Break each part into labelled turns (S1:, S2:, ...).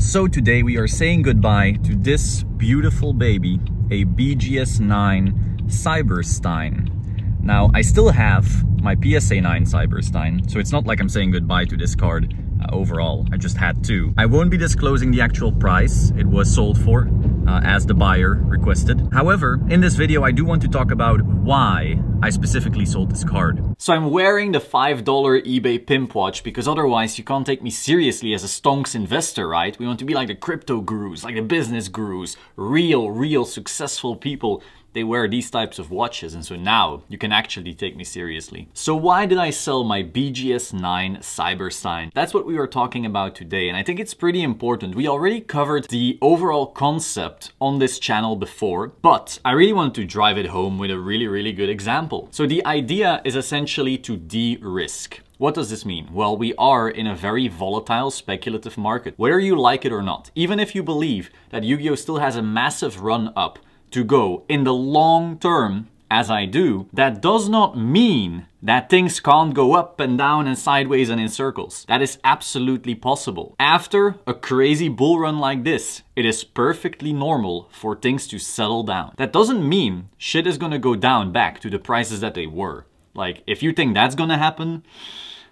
S1: So today we are saying goodbye to this beautiful baby, a BGS 9 Stein. Now, I still have my PSA 9 Stein, so it's not like I'm saying goodbye to this card overall. I just had two. I won't be disclosing the actual price it was sold for, as the buyer requested. However, in this video, I do want to talk about why I specifically sold this card. So I'm wearing the $5 eBay pimp watch because otherwise you can't take me seriously as a stonks investor, right? We want to be like the crypto gurus, like the business gurus, real successful people. They wear these types of watches, and so now you can actually take me seriously. So why did I sell my BGS 9 Stein? That's what we are talking about today, and I think it's pretty important. We already covered the overall concept on this channel before, but I really want to drive it home with a really good example. So the idea is essentially to de-risk. What does this mean? Well, we are in a very volatile, speculative market, whether you like it or not. Even if you believe that Yu-Gi-Oh still has a massive run up to go in the long term, as I do, that does not mean that things can't go up and down and sideways and in circles. That is absolutely possible. After a crazy bull run like this, it is perfectly normal for things to settle down. That doesn't mean shit is gonna go down back to the prices that they were. Like, if you think that's gonna happen,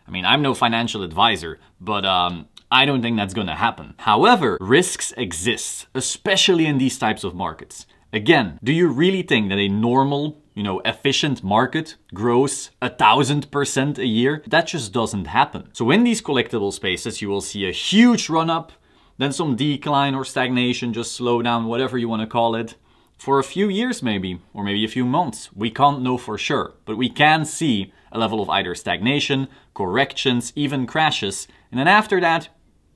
S1: I mean, I'm no financial advisor, but I don't think that's gonna happen. However, risks exist, especially in these types of markets. Again, do you really think that a normal, efficient market grows 1000% a year? That just doesn't happen. So in these collectible spaces, you will see a huge run up, then some decline or stagnation, just slow down, whatever you want to call it, for a few years maybe, or maybe a few months. We can't know for sure, but we can see a level of either stagnation, corrections, even crashes, and then after that,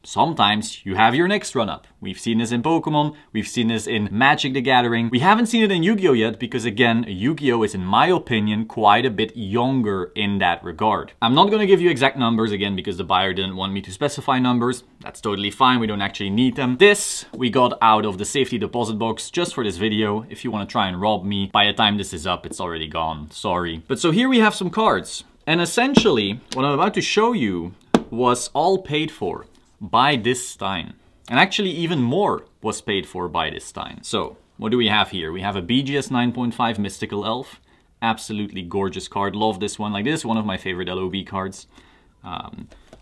S1: sometimes you have your next run-up. We've seen this in Pokemon, we've seen this in Magic the Gathering. We haven't seen it in Yu-Gi-Oh yet because, again, Yu-Gi-Oh is, in my opinion, quite a bit younger in that regard. I'm not gonna give you exact numbers, again, because the buyer didn't want me to specify numbers. That's totally fine, we don't actually need them. This we got out of the safety deposit box just for this video. If you want to try and rob me, by the time this is up, it's already gone. Sorry. But so here we have some cards. And essentially, what I'm about to show you was all paid for by this Stein. And actually even more was paid for by this Stein. So, what do we have here? We have a BGS 9.5 Mystical Elf. Absolutely gorgeous card. Love this one. Like, this is one of my favorite LOB cards.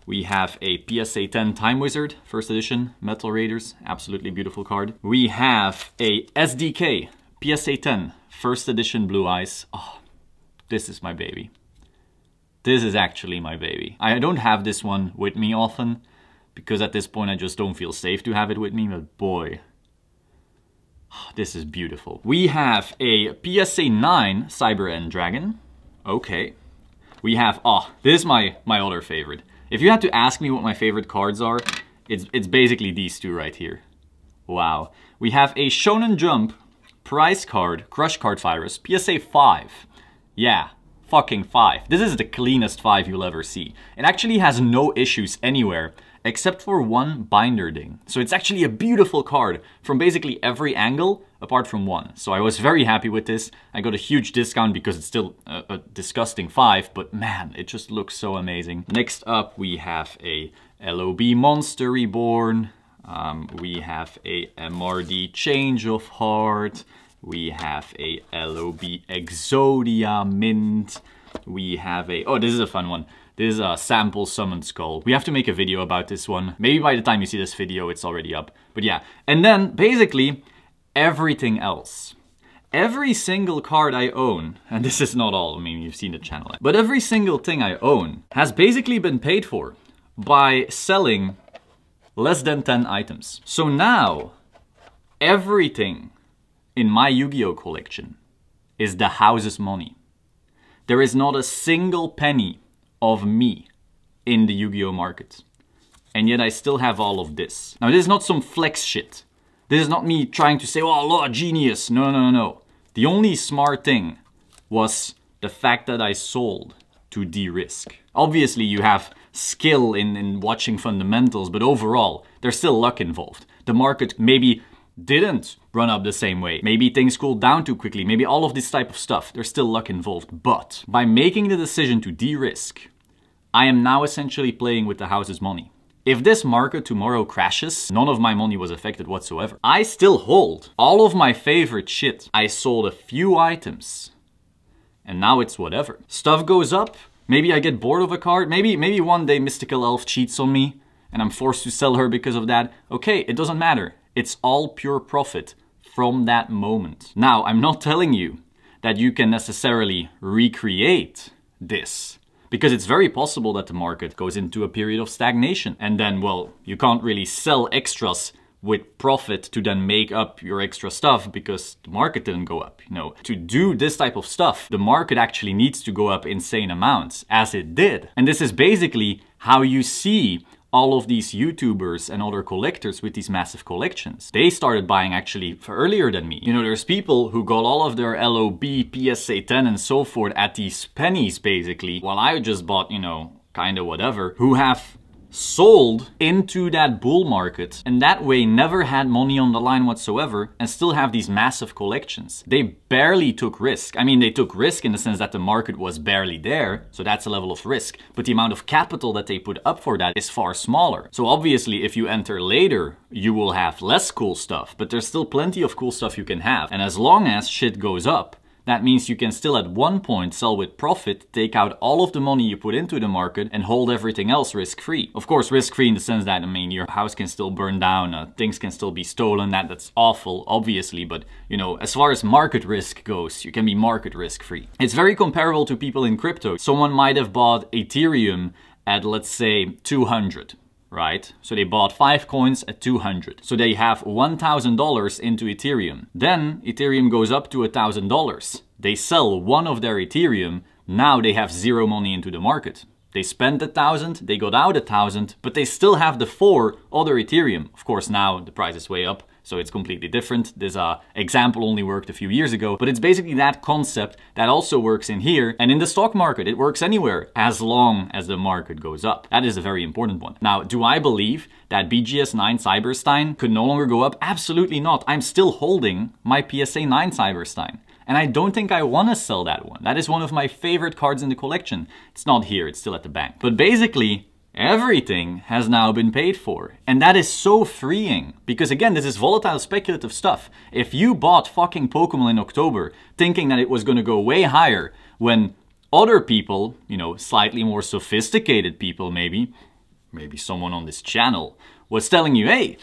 S1: We have a PSA 10 Time Wizard, first edition, Metal Raiders. Absolutely beautiful card. We have a SDK, PSA 10, first edition Blue Eyes. Oh, this is my baby. This is actually my baby. I don't have this one with me often, because at this point I just don't feel safe to have it with me, but boy, this is beautiful. We have a PSA 9 Cyber End Dragon. Okay. We have, this is my other favorite. If you had to ask me what my favorite cards are, it's basically these two right here. Wow. We have a Shonen Jump prize card, Crush Card Virus, PSA 5. Yeah. Fucking 5. This is the cleanest 5 you'll ever see. It actually has no issues anywhere except for one binder ding. So it's actually a beautiful card from basically every angle apart from one. So I was very happy with this. I got a huge discount because it's still a disgusting 5, but man, it just looks so amazing. Next up, we have a LOB Monster Reborn. We have a MRD Change of Heart. We have a LOB Exodia Mint. We have a, this is a fun one. This is a sample summoned skull. We have to make a video about this one. Maybe by the time you see this video, it's already up. But yeah, and then basically everything else. Every single card I own, and this is not all, I mean, you've seen the channel, but every single thing I own has basically been paid for by selling less than 10 items. So now, everything in my Yu-Gi-Oh collection is the house's money. There is not a single penny of me in the Yu-Gi-Oh market. And yet I still have all of this. Now, this is not some flex shit. This is not me trying to say, oh, genius. No. The only smart thing was the fact that I sold to de-risk. Obviously, you have skill in watching fundamentals, but overall, there's still luck involved. The market maybe didn't run up the same way. Maybe things cooled down too quickly. Maybe all of this type of stuff. There's still luck involved. But by making the decision to de-risk, I am now essentially playing with the house's money. If this market tomorrow crashes, none of my money was affected whatsoever. I still hold all of my favorite shit. I sold a few items and now it's whatever. Stuff goes up. Maybe I get bored of a card. Maybe one day Mystical Elf cheats on me and I'm forced to sell her because of that. Okay, it doesn't matter. It's all pure profit from that moment. Now, I'm not telling you that you can necessarily recreate this, because it's very possible that the market goes into a period of stagnation and then, well, you can't really sell extras with profit to then make up your extra stuff because the market didn't go up. You know, to do this type of stuff, the market actually needs to go up insane amounts, as it did. And this is basically how you see all of these YouTubers and other collectors with these massive collections. They started buying actually earlier than me. You know, there's people who got all of their LOB, PSA 10 and so forth at these pennies basically, while I just bought, you know, kinda whatever, who have sold into that bull market and that way never had money on the line whatsoever and still have these massive collections. They barely took risk. I mean, they took risk in the sense that the market was barely there, so that's a level of risk, but the amount of capital that they put up for that is far smaller. So obviously if you enter later, you will have less cool stuff, but there's still plenty of cool stuff you can have. And as long as shit goes up, that means you can still at one point sell with profit, take out all of the money you put into the market and hold everything else risk-free. Of course, risk-free in the sense that, I mean, your house can still burn down, things can still be stolen, that's awful, obviously, but, you know, as far as market risk goes, you can be market risk-free. It's very comparable to people in crypto. Someone might have bought Ethereum at, let's say, 200. Right? So they bought 5 coins at 200. So they have $1,000 into Ethereum. Then Ethereum goes up to $1,000. They sell one of their Ethereum. Now they have zero money into the market. They spent 1,000, they got out 1,000, but they still have the 4 other Ethereum. Of course, now the price is way up, so it's completely different. This example only worked a few years ago, but it's basically that concept that also works in here. And in the stock market, it works anywhere as long as the market goes up. That is a very important one. Now, do I believe that BGS 9 Cyberstein could no longer go up? Absolutely not. I'm still holding my PSA 9 Cyberstein. And I don't think I want to sell that one. That is one of my favorite cards in the collection. It's not here, it's still at the bank. But basically, everything has now been paid for. And that is so freeing. Because again, this is volatile speculative stuff. If you bought fucking Pokemon in October thinking that it was going to go way higher when other people, you know, slightly more sophisticated people maybe someone on this channel was telling you, hey,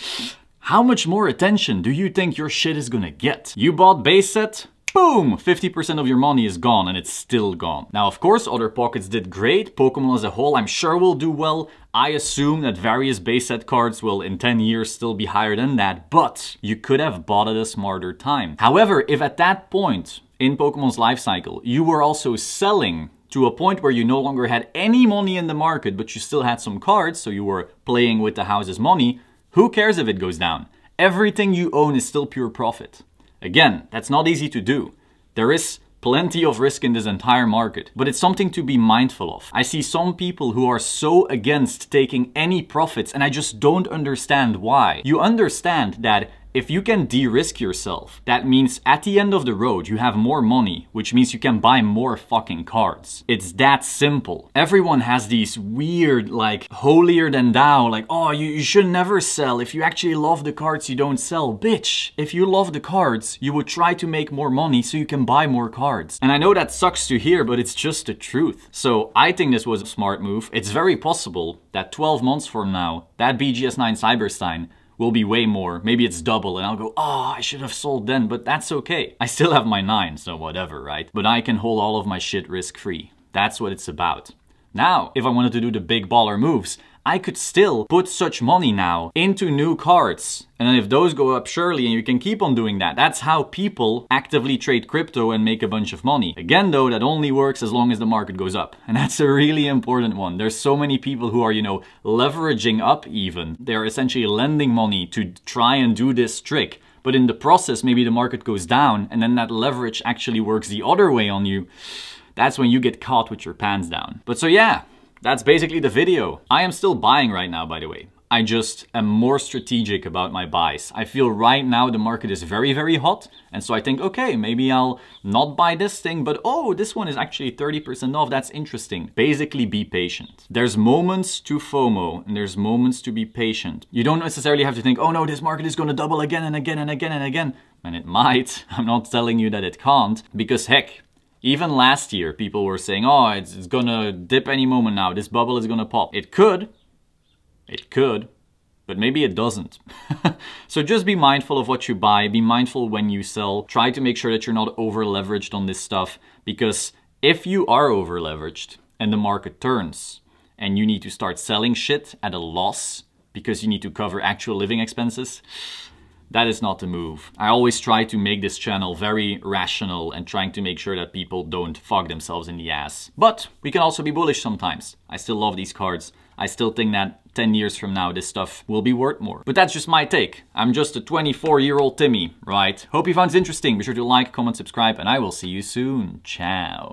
S1: how much more attention do you think your shit is gonna get? You bought base set? Boom! 50% of your money is gone and it's still gone. Now, of course, other pockets did great. Pokemon as a whole, I'm sure will do well. I assume that various base set cards will in 10 years still be higher than that, but you could have bought at a smarter time. However, if at that point in Pokemon's life cycle, you were also selling to a point where you no longer had any money in the market, but you still had some cards, so you were playing with the house's money, who cares if it goes down? Everything you own is still pure profit. Again, that's not easy to do. There is plenty of risk in this entire market, but it's something to be mindful of. I see some people who are so against taking any profits, and I just don't understand why. You understand that if you can de-risk yourself, that means at the end of the road you have more money, which means you can buy more fucking cards. It's that simple. Everyone has these weird, like, holier than thou, like, oh, you should never sell. If you actually love the cards, you don't sell. Bitch, if you love the cards, you would try to make more money so you can buy more cards. And I know that sucks to hear, but it's just the truth. So I think this was a smart move. It's very possible that 12 months from now, that BGS 9 Cyberstein will be way more. Maybe it's double and I'll go, oh, I should have sold then, but that's okay. I still have my 9, so whatever, right? But I can hold all of my shit risk-free. That's what it's about. Now, if I wanted to do the big baller moves, I could still put such money now into new cards. And then if those go up surely, and you can keep on doing that. That's how people actively trade crypto and make a bunch of money. Again though, that only works as long as the market goes up. And that's a really important one. There's so many people who are, you know, leveraging up even. They're essentially lending money to try and do this trick. But in the process, maybe the market goes down and then that leverage actually works the other way on you. That's when you get caught with your pants down. But so yeah. That's basically the video. I am still buying right now, by the way. I just am more strategic about my buys. I feel right now the market is very, very hot. And so I think, okay, maybe I'll not buy this thing, but oh, this one is actually 30% off. That's interesting. Basically, be patient. There's moments to FOMO and there's moments to be patient. You don't necessarily have to think, oh no, this market is going to double again and again and again and again. And it might. I'm not telling you that it can't, because heck, even last year, people were saying, oh, it's gonna dip any moment now. This bubble is gonna pop. It could, but maybe it doesn't. So just be mindful of what you buy. Be mindful when you sell. Try to make sure that you're not over leveraged on this stuff, because if you are over leveraged and the market turns and you need to start selling shit at a loss because you need to cover actual living expenses, that is not the move. I always try to make this channel very rational and trying to make sure that people don't fog themselves in the ass. But we can also be bullish sometimes. I still love these cards. I still think that 10 years from now, this stuff will be worth more. But that's just my take. I'm just a 24-year-old Timmy, right? Hope you found this interesting. Be sure to like, comment, subscribe, and I will see you soon. Ciao.